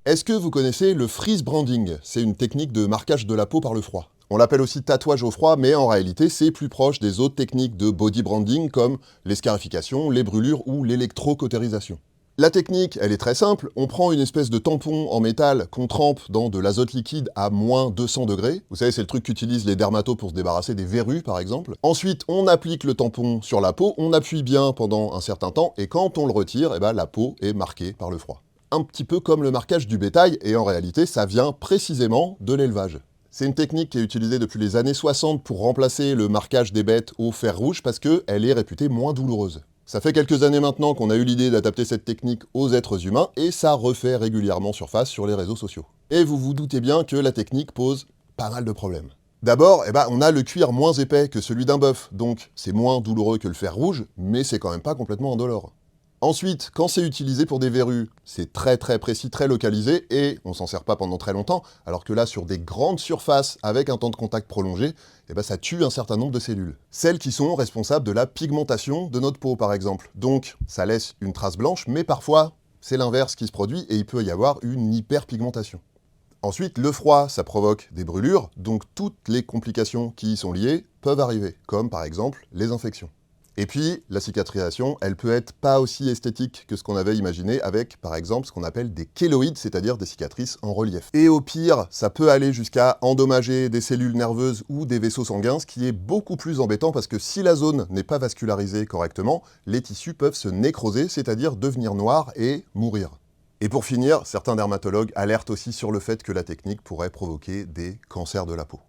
Est-ce que vous connaissez le freeze branding? C'est une technique de marquage de la peau par le froid. On l'appelle aussi tatouage au froid, mais en réalité, c'est plus proche des autres techniques de body branding comme l'escarification, les brûlures ou l'électrocautérisation. La technique, elle est très simple. On prend une espèce de tampon en métal qu'on trempe dans de l'azote liquide à moins 200 degrés. Vous savez, c'est le truc qu'utilisent les dermatos pour se débarrasser des verrues, par exemple. Ensuite, on applique le tampon sur la peau, on appuie bien pendant un certain temps, et quand on le retire, la peau est marquée par le froid. Un petit peu comme le marquage du bétail, et en réalité, ça vient précisément de l'élevage. C'est une technique qui est utilisée depuis les années 60 pour remplacer le marquage des bêtes au fer rouge parce qu'elle est réputée moins douloureuse. Ça fait quelques années maintenant qu'on a eu l'idée d'adapter cette technique aux êtres humains et ça refait régulièrement surface sur les réseaux sociaux. Et vous vous doutez bien que la technique pose pas mal de problèmes. D'abord, on a le cuir moins épais que celui d'un bœuf, donc c'est moins douloureux que le fer rouge, mais c'est quand même pas complètement indolore. Ensuite, quand c'est utilisé pour des verrues, c'est très précis, très localisé, et on s'en sert pas pendant très longtemps, alors que là, sur des grandes surfaces, avec un temps de contact prolongé, ça tue un certain nombre de cellules. Celles qui sont responsables de la pigmentation de notre peau, par exemple. Donc, ça laisse une trace blanche, mais parfois, c'est l'inverse qui se produit, et il peut y avoir une hyperpigmentation. Ensuite, le froid, ça provoque des brûlures, donc toutes les complications qui y sont liées peuvent arriver, comme par exemple les infections. Et puis, la cicatrisation, elle peut être pas aussi esthétique que ce qu'on avait imaginé avec, par exemple, ce qu'on appelle des kéloïdes, c'est-à-dire des cicatrices en relief. Et au pire, ça peut aller jusqu'à endommager des cellules nerveuses ou des vaisseaux sanguins, ce qui est beaucoup plus embêtant parce que si la zone n'est pas vascularisée correctement, les tissus peuvent se nécroser, c'est-à-dire devenir noirs et mourir. Et pour finir, certains dermatologues alertent aussi sur le fait que la technique pourrait provoquer des cancers de la peau.